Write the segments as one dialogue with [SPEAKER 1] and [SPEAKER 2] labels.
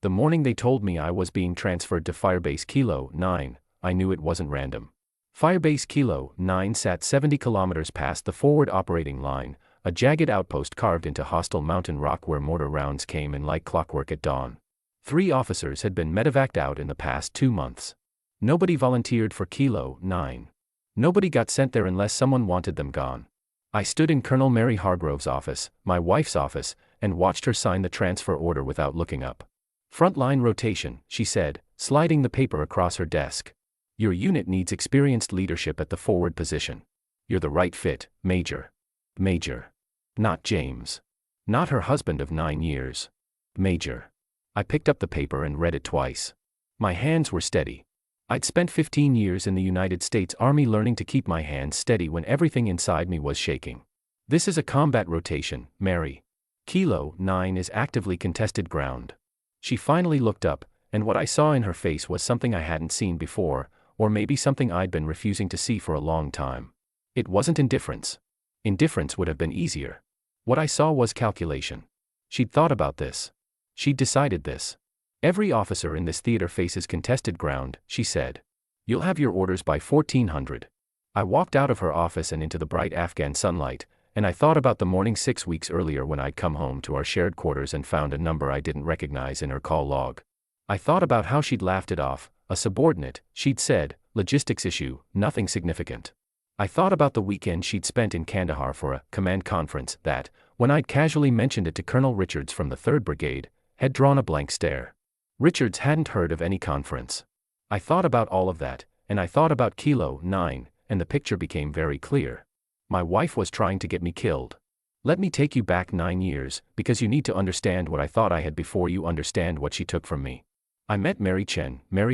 [SPEAKER 1] The morning they told me I was being transferred to Firebase Kilo-9, I knew it wasn't random. Firebase Kilo-9 sat 70 kilometers past the forward operating line, a jagged outpost carved into hostile mountain rock where mortar rounds came in like clockwork at dawn. 3 officers had been medevaced out in the past 2 months. Nobody volunteered for Kilo-9. Nobody got sent there unless someone wanted them gone. I stood in Colonel Mary Hargrove's office, my wife's office, and watched her sign the transfer order without looking up. "Frontline rotation," she said, sliding the paper across her desk. "Your unit needs experienced leadership at the forward position. You're the right fit, Major." Major. Not James. Not her husband of 9 years. Major. I picked up the paper and read it twice. My hands were steady. I'd spent 15 years in the United States Army learning to keep my hands steady when everything inside me was shaking. "This is a combat rotation, Mary. Kilo-9 is actively contested ground." She finally looked up, and what I saw in her face was something I hadn't seen before, or maybe something I'd been refusing to see for a long time. It wasn't indifference. Indifference would have been easier. What I saw was calculation. She'd thought about this. She'd decided this. "Every officer in this theater faces contested ground," she said. "You'll have your orders by 1400. I walked out of her office and into the bright Afghan sunlight, and I thought about the morning 6 weeks earlier when I'd come home to our shared quarters and found a number I didn't recognize in her call log. I thought about how she'd laughed it off, a subordinate, she'd said, logistics issue, nothing significant. I thought about the weekend she'd spent in Kandahar for a command conference that, when I'd casually mentioned it to Colonel Richards from the 3rd Brigade, had drawn a blank stare. Richards hadn't heard of any conference. I thought about all of that, and I thought about Kilo-9, and the picture became very clear. My wife was trying to get me killed. Let me take you back 9 years, because you need to understand what I thought I had before you understand what she took from me. I met Mary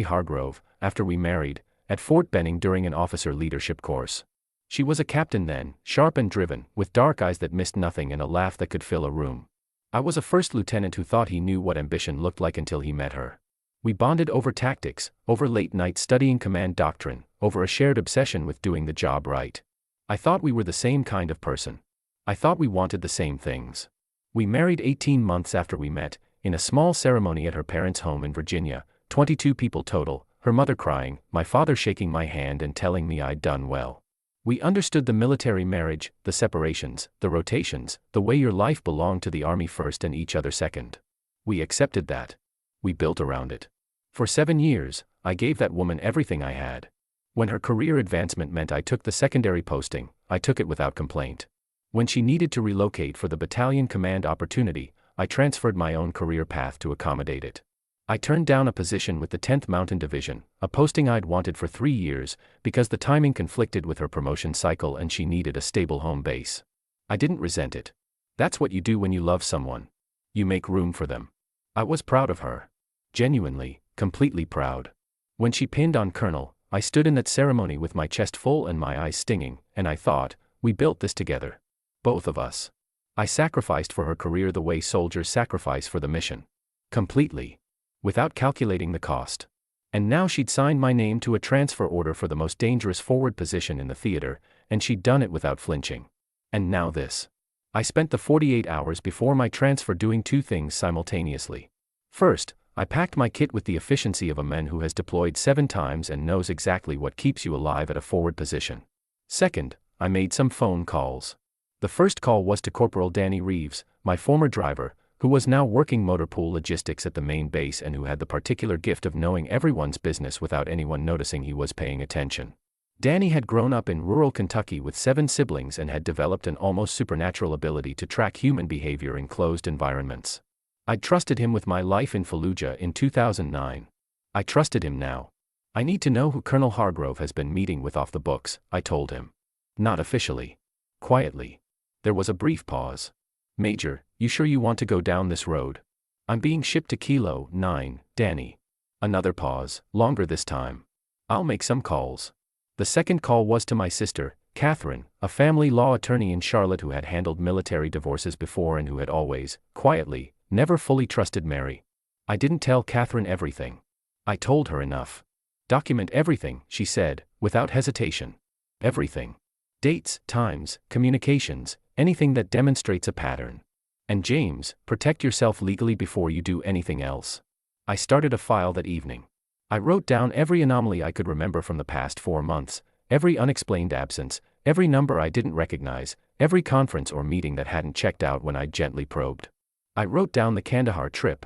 [SPEAKER 1] Hargrove, after we married, at Fort Benning during an officer leadership course. She was a captain then, sharp and driven, with dark eyes that missed nothing and a laugh that could fill a room. I was a first lieutenant who thought he knew what ambition looked like until he met her. We bonded over tactics, over late nights studying command doctrine, over a shared obsession with doing the job right. I thought we were the same kind of person. I thought we wanted the same things. We married 18 months after we met, in a small ceremony at her parents' home in Virginia, 22 people total, her mother crying, my father shaking my hand and telling me I'd done well. We understood the military marriage, the separations, the rotations, the way your life belonged to the Army first and each other second. We accepted that. We built around it. For 7 years, I gave that woman everything I had. When her career advancement meant I took the secondary posting, I took it without complaint. When she needed to relocate for the battalion command opportunity, I transferred my own career path to accommodate it. I turned down a position with the 10th Mountain Division, a posting I'd wanted for 3 years, because the timing conflicted with her promotion cycle and she needed a stable home base. I didn't resent it. That's what you do when you love someone. You make room for them. I was proud of her. Genuinely, completely proud. When she pinned on Colonel, I stood in that ceremony with my chest full and my eyes stinging, and I thought, we built this together. Both of us. I sacrificed for her career the way soldiers sacrifice for the mission. Completely. Without calculating the cost. And now she'd signed my name to a transfer order for the most dangerous forward position in the theater, and she'd done it without flinching. And now this. I spent the 48 hours before my transfer doing 2 things simultaneously. First, I packed my kit with the efficiency of a man who has deployed 7 times and knows exactly what keeps you alive at a forward position. Second, I made some phone calls. The first call was to Corporal Danny Reeves, my former driver, who was now working motor pool logistics at the main base and who had the particular gift of knowing everyone's business without anyone noticing he was paying attention. Danny had grown up in rural Kentucky with 7 siblings and had developed an almost supernatural ability to track human behavior in closed environments. I'd trusted him with my life in Fallujah in 2009. I trusted him now. I need to know who Colonel Hargrove has been meeting with off the books, I told him. Not officially. Quietly. There was a brief pause. "Major, you sure you want to go down this road? I'm being shipped to Kilo-9, Danny." Another pause, longer this time. "I'll make some calls." The second call was to my sister, Catherine, a family law attorney in Charlotte who had handled military divorces before and who had always, quietly, never fully trusted Mary. I didn't tell Catherine everything. I told her enough. "Document everything," she said, without hesitation. "Everything. Dates, times, communications, anything that demonstrates a pattern. And James, protect yourself legally before you do anything else." I started a file that evening. I wrote down every anomaly I could remember from the past 4 months, every unexplained absence, every number I didn't recognize, every conference or meeting that hadn't checked out when I'd gently probed. I wrote down the Kandahar trip.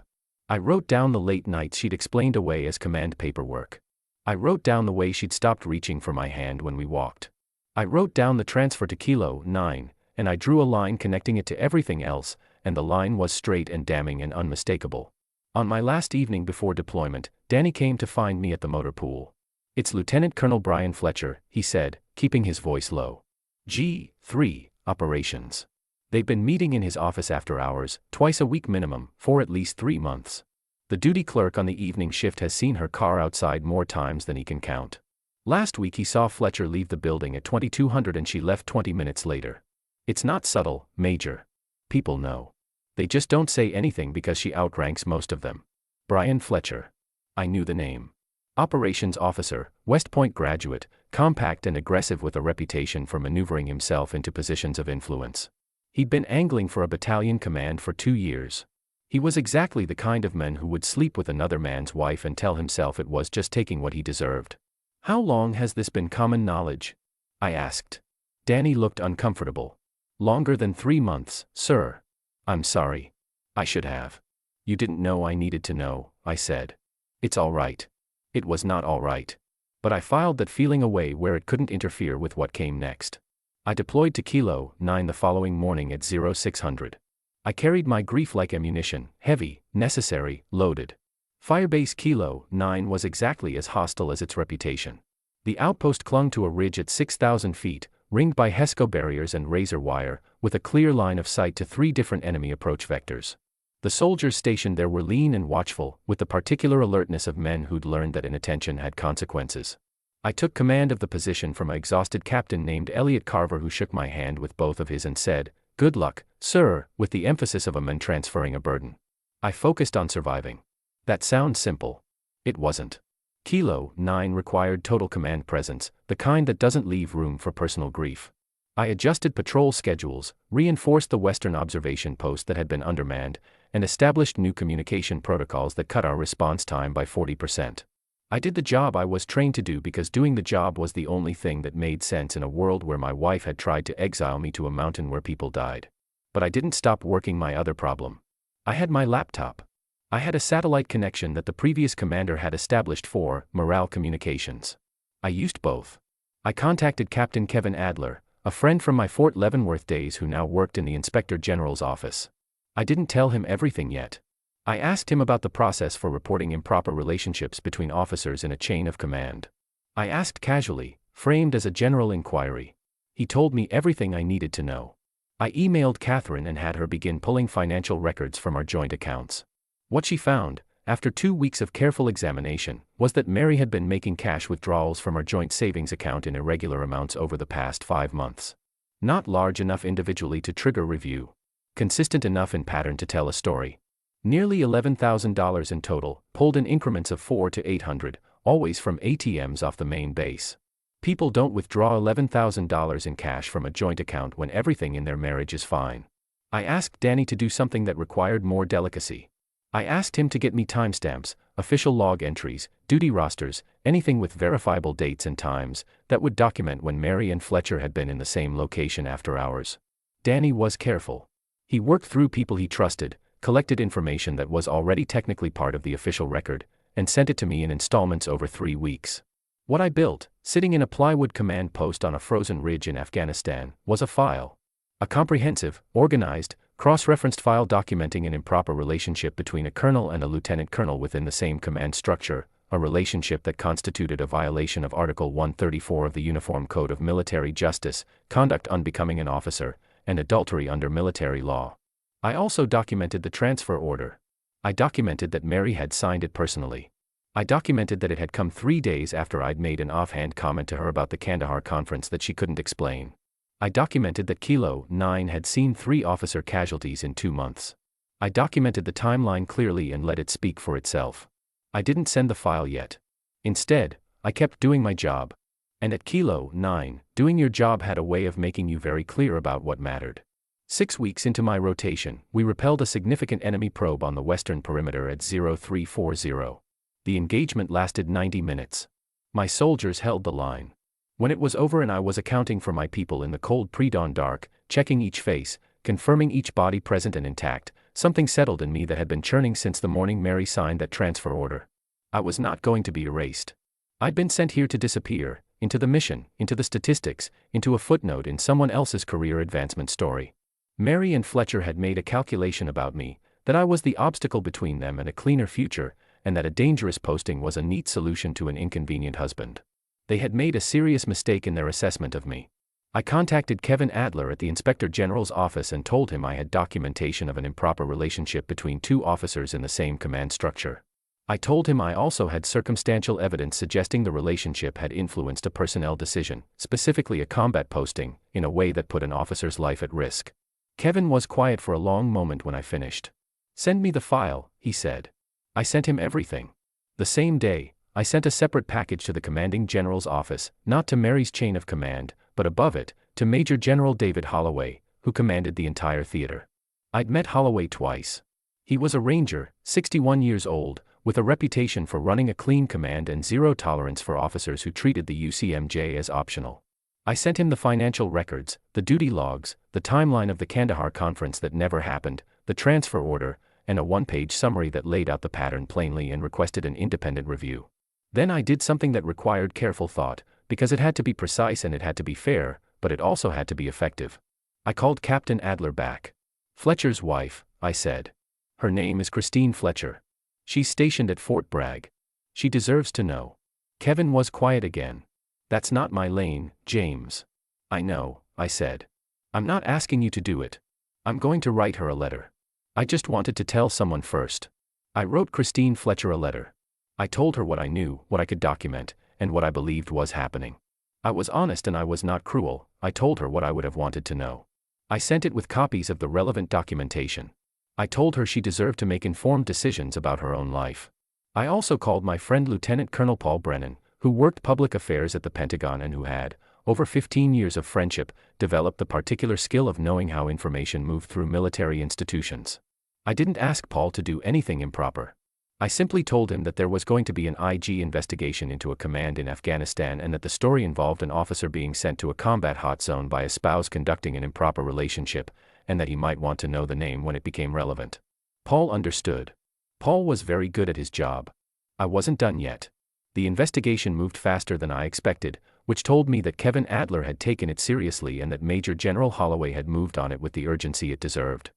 [SPEAKER 1] I wrote down the late nights she'd explained away as command paperwork. I wrote down the way she'd stopped reaching for my hand when we walked. I wrote down the transfer to Kilo-9, and I drew a line connecting it to everything else, and the line was straight and damning and unmistakable. On my last evening before deployment, Danny came to find me at the motor pool. "It's Lieutenant Colonel Brian Fletcher," he said, keeping his voice low. G3, Operations. They've been meeting in his office after hours, twice a week minimum, for at least 3 months. The duty clerk on the evening shift has seen her car outside more times than he can count. Last week he saw Fletcher leave the building at 2200 and she left 20 minutes later. It's not subtle, Major. People know. They just don't say anything because she outranks most of them. Brian Fletcher. I knew the name. Operations officer, West Point graduate, compact and aggressive with a reputation for maneuvering himself into positions of influence. He'd been angling for a battalion command for 2 years. He was exactly the kind of man who would sleep with another man's wife and tell himself it was just taking what he deserved. "How long has this been common knowledge?" I asked. Danny looked uncomfortable. "Longer than 3 months, sir." "I'm sorry. I should have." "You didn't know I needed to know," I said. "It's all right." It was not all right. But I filed that feeling away where it couldn't interfere with what came next. I deployed to Kilo-9 the following morning at 0600. I carried my grief like ammunition, heavy, necessary, loaded. Firebase Kilo-9 was exactly as hostile as its reputation. The outpost clung to a ridge at 6,000 feet, ringed by HESCO barriers and razor wire, with a clear line of sight to 3 different enemy approach vectors. The soldiers stationed there were lean and watchful, with the particular alertness of men who'd learned that inattention had consequences. I took command of the position from an exhausted captain named Elliot Carver who shook my hand with both of his and said, "Good luck, sir," with the emphasis of a man transferring a burden. I focused on surviving. That sounds simple. It wasn't. Kilo-9 required total command presence, the kind that doesn't leave room for personal grief. I adjusted patrol schedules, reinforced the Western observation post that had been undermanned, and established new communication protocols that cut our response time by 40%. I did the job I was trained to do because doing the job was the only thing that made sense in a world where my wife had tried to exile me to a mountain where people died. But I didn't stop working my other problem. I had my laptop. I had a satellite connection that the previous commander had established for morale communications. I used both. I contacted Captain Kevin Adler, a friend from my Fort Leavenworth days who now worked in the Inspector General's office. I didn't tell him everything yet. I asked him about the process for reporting improper relationships between officers in a chain of command. I asked casually, framed as a general inquiry. He told me everything I needed to know. I emailed Catherine and had her begin pulling financial records from our joint accounts. What she found, after 2 weeks of careful examination, was that Mary had been making cash withdrawals from our joint savings account in irregular amounts over the past 5 months. Not large enough individually to trigger review. Consistent enough in pattern to tell a story. Nearly $11,000 in total, pulled in increments of 400 to 800, always from ATMs off the main base. People don't withdraw $11,000 in cash from a joint account when everything in their marriage is fine. I asked Danny to do something that required more delicacy. I asked him to get me timestamps, official log entries, duty rosters, anything with verifiable dates and times, that would document when Mary and Fletcher had been in the same location after hours. Danny was careful. He worked through people he trusted, collected information that was already technically part of the official record, and sent it to me in installments over 3 weeks. What I built, sitting in a plywood command post on a frozen ridge in Afghanistan, was a file. A comprehensive, organized, cross-referenced file documenting an improper relationship between a colonel and a lieutenant colonel within the same command structure, a relationship that constituted a violation of Article 134 of the Uniform Code of Military Justice, conduct unbecoming an officer, and adultery under military law. I also documented the transfer order. I documented that Mary had signed it personally. I documented that it had come 3 days after I'd made an offhand comment to her about the Kandahar conference that she couldn't explain. I documented that Kilo-9 had seen 3 officer casualties in 2 months. I documented the timeline clearly and let it speak for itself. I didn't send the file yet. Instead, I kept doing my job. And at Kilo-9, doing your job had a way of making you very clear about what mattered. 6 weeks into my rotation, we repelled a significant enemy probe on the western perimeter at 0340. The engagement lasted 90 minutes. My soldiers held the line. When it was over and I was accounting for my people in the cold pre-dawn dark, checking each face, confirming each body present and intact, something settled in me that had been churning since the morning Mary signed that transfer order. I was not going to be erased. I'd been sent here to disappear, into the mission, into the statistics, into a footnote in someone else's career advancement story. Mary and Fletcher had made a calculation about me, that I was the obstacle between them and a cleaner future, and that a dangerous posting was a neat solution to an inconvenient husband. They had made a serious mistake in their assessment of me. I contacted Kevin Adler at the Inspector General's office and told him I had documentation of an improper relationship between two officers in the same command structure. I told him I also had circumstantial evidence suggesting the relationship had influenced a personnel decision, specifically a combat posting, in a way that put an officer's life at risk. Kevin was quiet for a long moment when I finished. "Send me the file," he said. I sent him everything. The same day, I sent a separate package to the Commanding General's office, not to Mary's chain of command, but above it, to Major General David Holloway, who commanded the entire theater. I'd met Holloway twice. He was a ranger, 61 years old, with a reputation for running a clean command and zero tolerance for officers who treated the UCMJ as optional. I sent him the financial records, the duty logs, the timeline of the Kandahar conference that never happened, the transfer order, and a one-page summary that laid out the pattern plainly and requested an independent review. Then I did something that required careful thought, because it had to be precise and it had to be fair, but it also had to be effective. I called Captain Adler back. "Fletcher's wife," I said. "Her name is Christine Fletcher. She's stationed at Fort Bragg. She deserves to know." Kevin was quiet again. "That's not my lane, James." "I know," I said. "I'm not asking you to do it. I'm going to write her a letter. I just wanted to tell someone first." I wrote Christine Fletcher a letter. I told her what I knew, what I could document, and what I believed was happening. I was honest and I was not cruel. I told her what I would have wanted to know. I sent it with copies of the relevant documentation. I told her she deserved to make informed decisions about her own life. I also called my friend Lieutenant Colonel Paul Brennan, who worked public affairs at the Pentagon and who had, over 15 years of friendship, developed the particular skill of knowing how information moved through military institutions. I didn't ask Paul to do anything improper. I simply told him that there was going to be an IG investigation into a command in Afghanistan and that the story involved an officer being sent to a combat hot zone by a spouse conducting an improper relationship, and that he might want to know the name when it became relevant. Paul understood. Paul was very good at his job. I wasn't done yet. The investigation moved faster than I expected, which told me that Kevin Adler had taken it seriously and that Major General Holloway had moved on it with the urgency it deserved.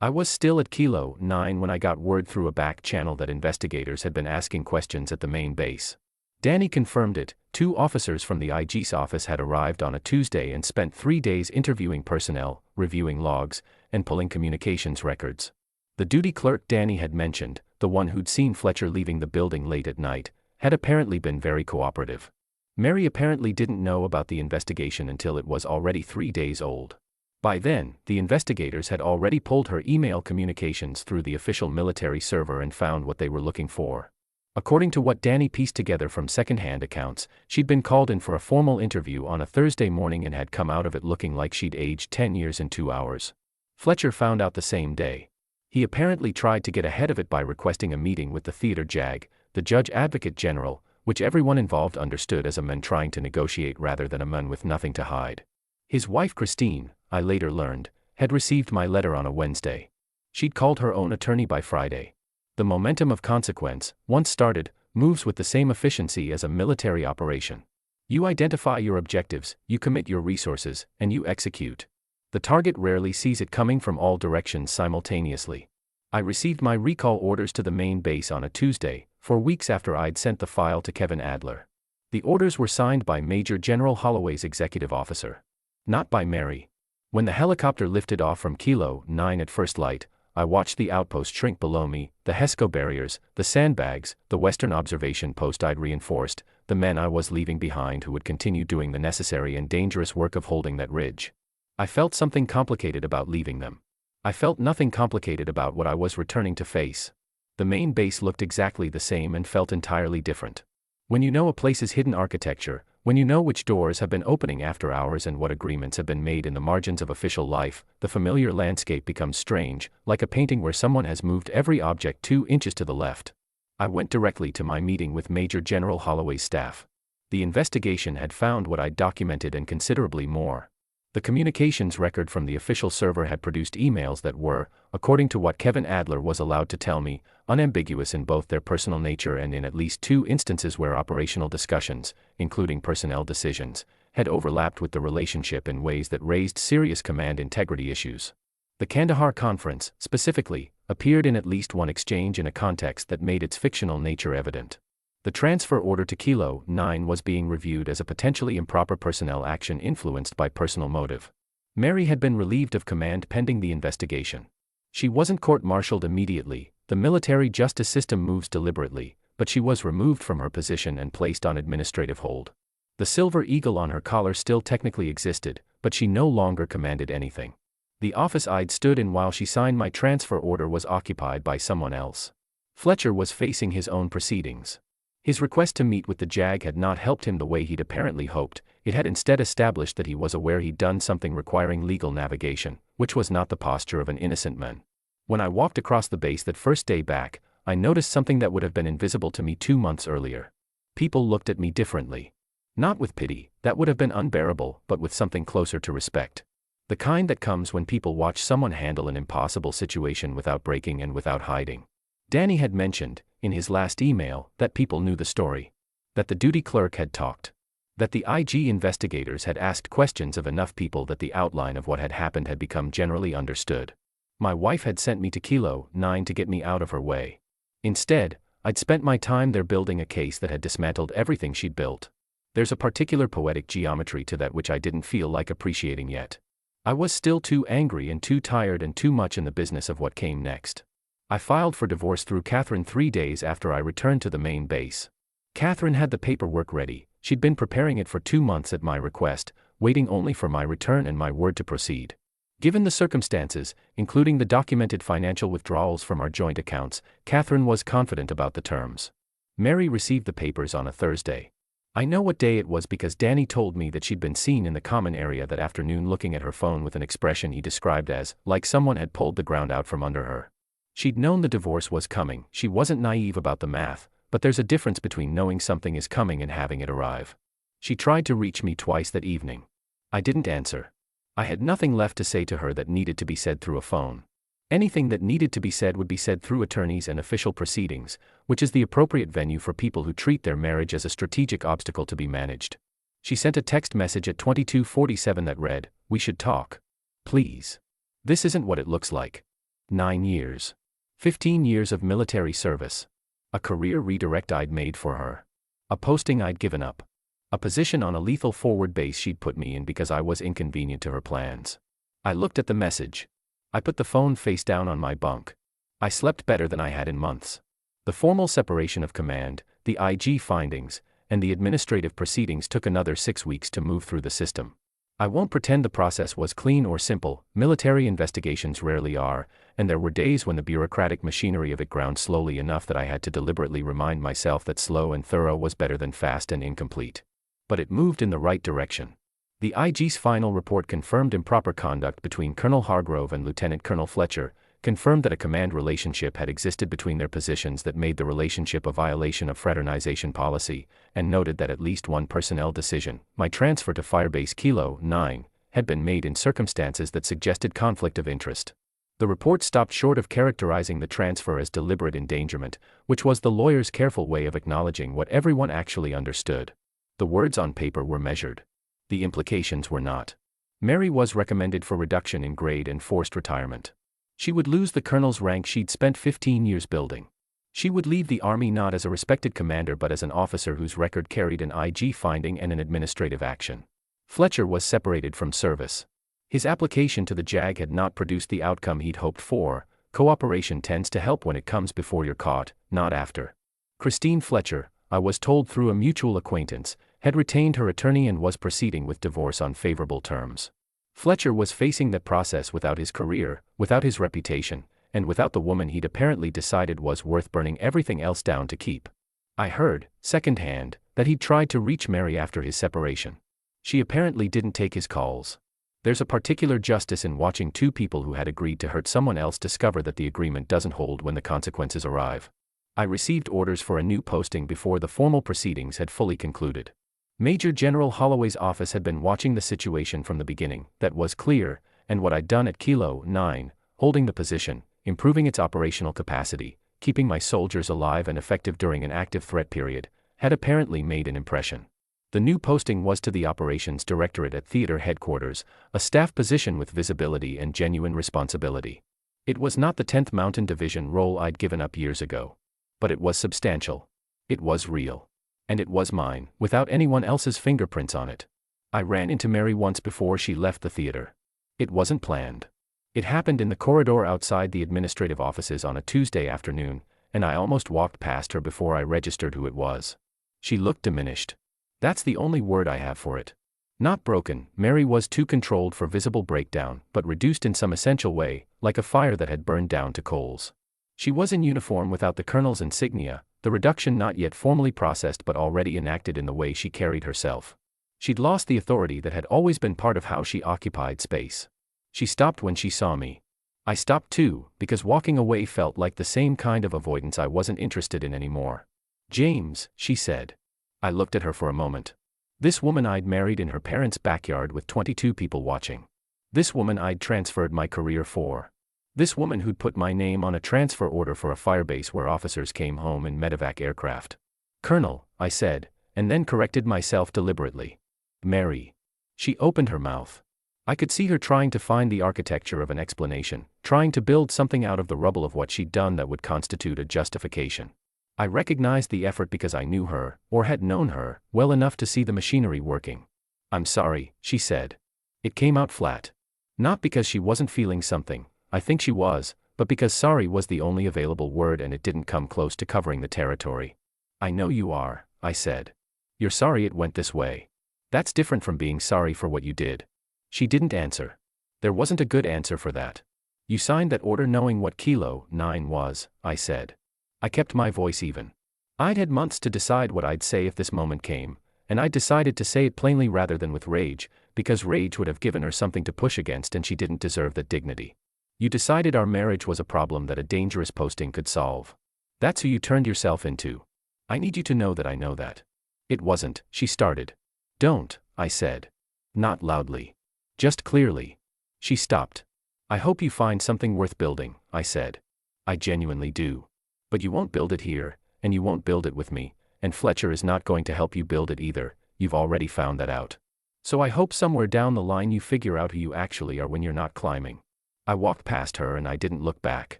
[SPEAKER 1] I was still at Kilo-9 when I got word through a back channel that investigators had been asking questions at the main base. Danny confirmed it. 2 officers from the IG's office had arrived on a Tuesday and spent 3 days interviewing personnel, reviewing logs, and pulling communications records. The duty clerk Danny had mentioned, the one who'd seen Fletcher leaving the building late at night, had apparently been very cooperative. Mary apparently didn't know about the investigation until it was already 3 days old. By then, the investigators had already pulled her email communications through the official military server and found what they were looking for. According to what Danny pieced together from second-hand accounts, she'd been called in for a formal interview on a Thursday morning and had come out of it looking like she'd aged 10 years in 2 hours. Fletcher found out the same day. He apparently tried to get ahead of it by requesting a meeting with the theater JAG, the Judge Advocate General, which everyone involved understood as a man trying to negotiate rather than a man with nothing to hide. His wife Christine, I later learned, had received my letter on a Wednesday. She'd called her own attorney by Friday. The momentum of consequence, once started, moves with the same efficiency as a military operation. You identify your objectives, you commit your resources, and you execute. The target rarely sees it coming from all directions simultaneously. I received my recall orders to the main base on a Tuesday, 4 weeks after I'd sent the file to Kevin Adler. The orders were signed by Major General Holloway's executive officer. Not by Mary. When the helicopter lifted off from Kilo-9 at first light, I watched the outpost shrink below me, the HESCO barriers, the sandbags, the western observation post I'd reinforced, the men I was leaving behind who would continue doing the necessary and dangerous work of holding that ridge. I felt something complicated about leaving them. I felt nothing complicated about what I was returning to face. The main base looked exactly the same and felt entirely different. When you know a place's hidden architecture, When you know which doors have been opening after hours and what agreements have been made in the margins of official life, the familiar landscape becomes strange, like a painting where someone has moved every object 2 inches to the left. I went directly to my meeting with Major General Holloway's staff. The investigation had found what I'd documented and considerably more. The communications record from the official server had produced emails that were, according to what Kevin Adler was allowed to tell me, unambiguous in both their personal nature and in at least 2 instances where operational discussions, including personnel decisions, had overlapped with the relationship in ways that raised serious command integrity issues. The Kandahar Conference, specifically, appeared in at least one exchange in a context that made its fictional nature evident. The transfer order to Kilo-9 was being reviewed as a potentially improper personnel action influenced by personal motive. Mary had been relieved of command pending the investigation. She wasn't court-martialed immediately, the military justice system moves deliberately, but she was removed from her position and placed on administrative hold. The silver eagle on her collar still technically existed, but she no longer commanded anything. The office I'd stood in while she signed my transfer order was occupied by someone else. Fletcher was facing his own proceedings. His request to meet with the JAG had not helped him the way he'd apparently hoped. It had instead established that he was aware he'd done something requiring legal navigation, which was not the posture of an innocent man. When I walked across the base that first day back, I noticed something that would have been invisible to me 2 months earlier. People looked at me differently. Not with pity, that would have been unbearable, but with something closer to respect. The kind that comes when people watch someone handle an impossible situation without breaking and without hiding. Danny had mentioned, in his last email, that people knew the story. That the duty clerk had talked. That the IG investigators had asked questions of enough people that the outline of what had happened had become generally understood. My wife had sent me to Kilo-9 to get me out of her way. Instead, I'd spent my time there building a case that had dismantled everything she'd built. There's a particular poetic geometry to that which I didn't feel like appreciating yet. I was still too angry and too tired and too much in the business of what came next. I filed for divorce through Catherine 3 days after I returned to the main base. Catherine had the paperwork ready. She'd been preparing it for 2 months at my request, waiting only for my return and my word to proceed. Given the circumstances, including the documented financial withdrawals from our joint accounts, Catherine was confident about the terms. Mary received the papers on a Thursday. I know what day it was because Danny told me that she'd been seen in the common area that afternoon looking at her phone with an expression he described as, like someone had pulled the ground out from under her. She'd known the divorce was coming. She wasn't naive about the math, but there's a difference between knowing something is coming and having it arrive. She tried to reach me twice that evening. I didn't answer. I had nothing left to say to her that needed to be said through a phone. Anything that needed to be said would be said through attorneys and official proceedings, which is the appropriate venue for people who treat their marriage as a strategic obstacle to be managed. She sent a text message at 22:47 that read, "We should talk. Please. This isn't what it looks like. 9 years. 15 years of military service. A career redirect I'd made for her. A posting I'd given up. A position on a lethal forward base she'd put me in because I was inconvenient to her plans." I looked at the message. I put the phone face down on my bunk. I slept better than I had in months. The formal separation of command, the IG findings, and the administrative proceedings took another 6 weeks to move through the system. I won't pretend the process was clean or simple. Military investigations rarely are, and there were days when the bureaucratic machinery of it ground slowly enough that I had to deliberately remind myself that slow and thorough was better than fast and incomplete. But it moved in the right direction. The IG's final report confirmed improper conduct between Colonel Hargrove and Lieutenant Colonel Fletcher, confirmed that a command relationship had existed between their positions that made the relationship a violation of fraternization policy, and noted that at least one personnel decision, my transfer to Firebase Kilo-9, had been made in circumstances that suggested conflict of interest. The report stopped short of characterizing the transfer as deliberate endangerment, which was the lawyer's careful way of acknowledging what everyone actually understood. The words on paper were measured. The implications were not. Mary was recommended for reduction in grade and forced retirement. She would lose the colonel's rank she'd spent 15 years building. She would leave the Army not as a respected commander but as an officer whose record carried an IG finding and an administrative action. Fletcher was separated from service. His application to the JAG had not produced the outcome he'd hoped for. Cooperation tends to help when it comes before you're caught, not after. Christine Fletcher, I was told through a mutual acquaintance, had retained her attorney and was proceeding with divorce on favorable terms. Fletcher was facing that process without his career, without his reputation, and without the woman he'd apparently decided was worth burning everything else down to keep. I heard, secondhand, that he'd tried to reach Mary after his separation. She apparently didn't take his calls. There's a particular justice in watching two people who had agreed to hurt someone else discover that the agreement doesn't hold when the consequences arrive. I received orders for a new posting before the formal proceedings had fully concluded. Major General Holloway's office had been watching the situation from the beginning, that was clear, and what I'd done at Kilo-9, holding the position, improving its operational capacity, keeping my soldiers alive and effective during an active threat period, had apparently made an impression. The new posting was to the Operations Directorate at Theater Headquarters, a staff position with visibility and genuine responsibility. It was not the 10th Mountain Division role I'd given up years ago. But it was substantial. It was real. And it was mine, without anyone else's fingerprints on it. I ran into Mary once before she left the theater. It wasn't planned. It happened in the corridor outside the administrative offices on a Tuesday afternoon, and I almost walked past her before I registered who it was. She looked diminished. That's the only word I have for it. Not broken, Mary was too controlled for visible breakdown, but reduced in some essential way, like a fire that had burned down to coals. She was in uniform without the colonel's insignia, the reduction not yet formally processed but already enacted in the way she carried herself. She'd lost the authority that had always been part of how she occupied space. She stopped when she saw me. I stopped too, because walking away felt like the same kind of avoidance I wasn't interested in anymore. "James," she said. I looked at her for a moment. This woman I'd married in her parents' backyard with 22 people watching. This woman I'd transferred my career for. This woman who'd put my name on a transfer order for a firebase where officers came home in medevac aircraft. "Colonel," I said, and then corrected myself deliberately. "Mary." She opened her mouth. I could see her trying to find the architecture of an explanation, trying to build something out of the rubble of what she'd done that would constitute a justification. I recognized the effort because I knew her, or had known her, well enough to see the machinery working. "I'm sorry," she said. It came out flat. Not because she wasn't feeling something. I think she was, but because sorry was the only available word and it didn't come close to covering the territory. "I know you are," I said. "You're sorry it went this way. That's different from being sorry for what you did." She didn't answer. There wasn't a good answer for that. "You signed that order knowing what Kilo-9 was," I said. I kept my voice even. I'd had months to decide what I'd say if this moment came, and I decided to say it plainly rather than with rage, because rage would have given her something to push against and she didn't deserve that dignity. "You decided our marriage was a problem that a dangerous posting could solve. That's who you turned yourself into. I need you to know that I know that." "It wasn't," she started. "Don't," I said. Not loudly. Just clearly. She stopped. "I hope you find something worth building," I said. "I genuinely do. But you won't build it here, and you won't build it with me, and Fletcher is not going to help you build it either, you've already found that out. So I hope somewhere down the line you figure out who you actually are when you're not climbing." I walked past her and I didn't look back.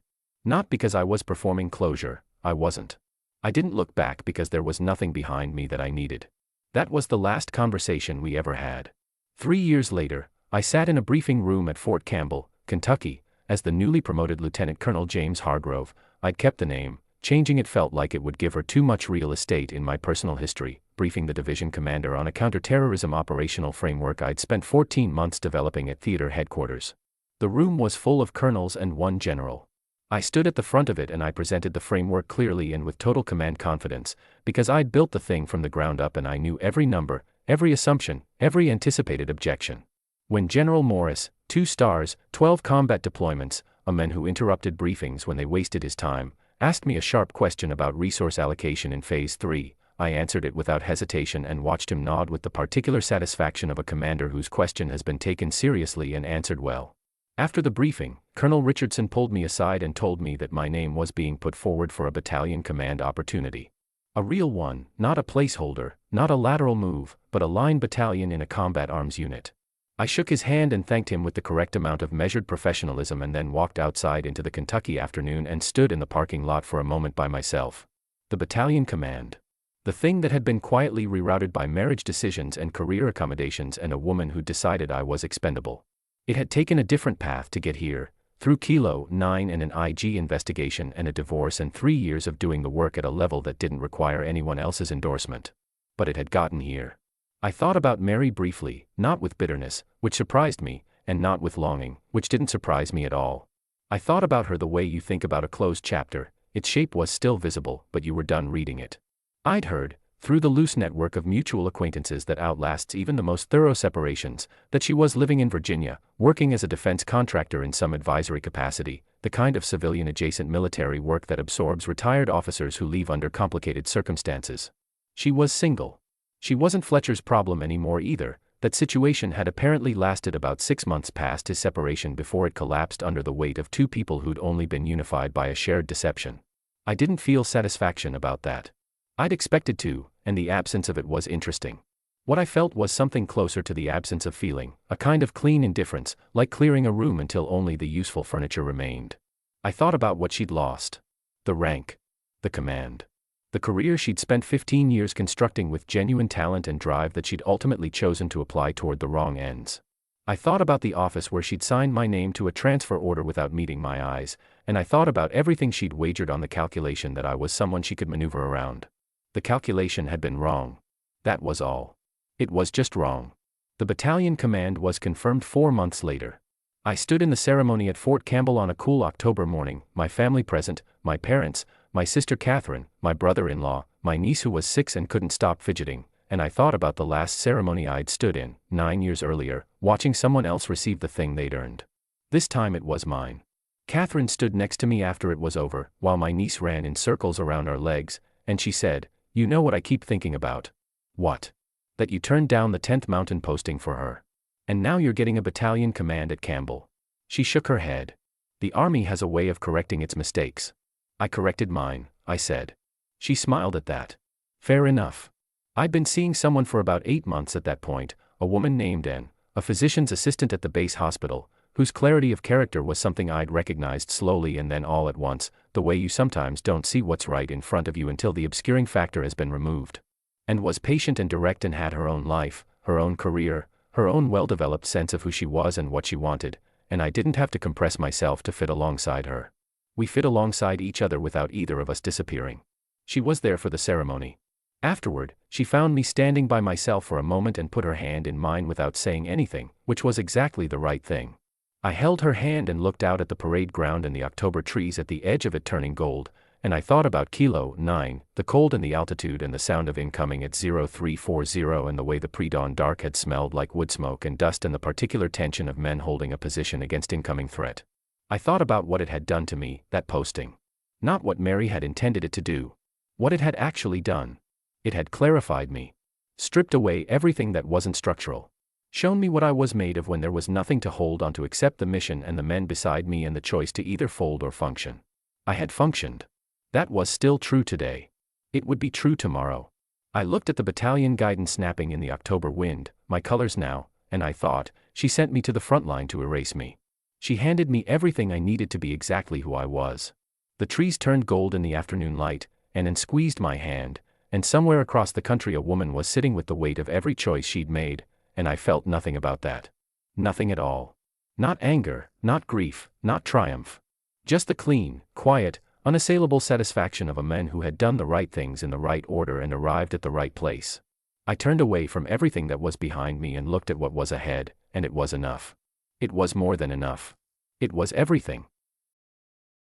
[SPEAKER 1] Not because I was performing closure, I wasn't. I didn't look back because there was nothing behind me that I needed. That was the last conversation we ever had. 3 years later, I sat in a briefing room at Fort Campbell, Kentucky, as the newly promoted Lieutenant Colonel James Hargrove. I'd kept the name. Changing it felt like it would give her too much real estate in my personal history, briefing the division commander on a counterterrorism operational framework I'd spent 14 months developing at theater headquarters. The room was full of colonels and one general. I stood at the front of it and I presented the framework clearly and with total command confidence, because I'd built the thing from the ground up and I knew every number, every assumption, every anticipated objection. When General Morris, 2 stars, 12 combat deployments, a man who interrupted briefings when they wasted his time, asked me a sharp question about resource allocation in Phase 3, I answered it without hesitation and watched him nod with the particular satisfaction of a commander whose question has been taken seriously and answered well. After the briefing, Colonel Richardson pulled me aside and told me that my name was being put forward for a battalion command opportunity. A real one, not a placeholder, not a lateral move, but a line battalion in a combat arms unit. I shook his hand and thanked him with the correct amount of measured professionalism and then walked outside into the Kentucky afternoon and stood in the parking lot for a moment by myself. The battalion command. The thing that had been quietly rerouted by marriage decisions and career accommodations and a woman who decided I was expendable. It had taken a different path to get here, through Kilo-9 and an IG investigation and a divorce and 3 years of doing the work at a level that didn't require anyone else's endorsement. But it had gotten here. I thought about Mary briefly, not with bitterness, which surprised me, and not with longing, which didn't surprise me at all. I thought about her the way you think about a closed chapter. Its shape was still visible, but you were done reading it. I'd heard, through the loose network of mutual acquaintances that outlasts even the most thorough separations, that she was living in Virginia, working as a defense contractor in some advisory capacity, the kind of civilian-adjacent military work that absorbs retired officers who leave under complicated circumstances. She was single. She wasn't Fletcher's problem anymore either. That situation had apparently lasted about 6 months past his separation before it collapsed under the weight of two people who'd only been unified by a shared deception. I didn't feel satisfaction about that. I'd expected to, and the absence of it was interesting. What I felt was something closer to the absence of feeling, a kind of clean indifference, like clearing a room until only the useful furniture remained. I thought about what she'd lost. The rank. The command. The career she'd spent 15 years constructing with genuine talent and drive that she'd ultimately chosen to apply toward the wrong ends. I thought about the office where she'd signed my name to a transfer order without meeting my eyes, and I thought about everything she'd wagered on the calculation that I was someone she could maneuver around. The calculation had been wrong. That was all. It was just wrong. The battalion command was confirmed 4 months later. I stood in the ceremony at Fort Campbell on a cool October morning, my family present, my parents, my sister Catherine, my brother-in-law, my niece who was 6 and couldn't stop fidgeting, and I thought about the last ceremony I'd stood in, 9 years earlier, watching someone else receive the thing they'd earned. This time it was mine. Catherine stood next to me after it was over, while my niece ran in circles around our legs, and she said, "You know what I keep thinking about." "What?" "That you turned down the 10th Mountain posting for her. And now you're getting a battalion command at Campbell." She shook her head. "The Army has a way of correcting its mistakes." "I corrected mine," I said. She smiled at that. "Fair enough." I'd been seeing someone for about 8 months at that point, a woman named Anne, a physician's assistant at the base hospital, whose clarity of character was something I'd recognized slowly and then all at once, the way you sometimes don't see what's right in front of you until the obscuring factor has been removed. And was patient and direct and had her own life, her own career, her own well-developed sense of who she was and what she wanted, and I didn't have to compress myself to fit alongside her. We fit alongside each other without either of us disappearing. She was there for the ceremony. Afterward, she found me standing by myself for a moment and put her hand in mine without saying anything, which was exactly the right thing. I held her hand and looked out at the parade ground and the October trees at the edge of it turning gold, and I thought about Kilo-9, the cold and the altitude and the sound of incoming at 0340 and the way the pre-dawn dark had smelled like wood smoke and dust and the particular tension of men holding a position against incoming threat. I thought about what it had done to me, that posting. Not what Mary had intended it to do. What it had actually done. It had clarified me. Stripped away everything that wasn't structural. Shown me what I was made of when there was nothing to hold on to except the mission and the men beside me and the choice to either fold or function. I had functioned. That was still true today. It would be true tomorrow. I looked at the battalion guidance snapping in the October wind, my colors now, and I thought, she sent me to the front line to erase me. She handed me everything I needed to be exactly who I was. The trees turned gold in the afternoon light, and squeezed my hand, and somewhere across the country a woman was sitting with the weight of every choice she'd made, and I felt nothing about that. Nothing at all. Not anger, not grief, not triumph. Just the clean, quiet, unassailable satisfaction of a man who had done the right things in the right order and arrived at the right place. I turned away from everything that was behind me and looked at what was ahead, and it was enough. It was more than enough. It was everything.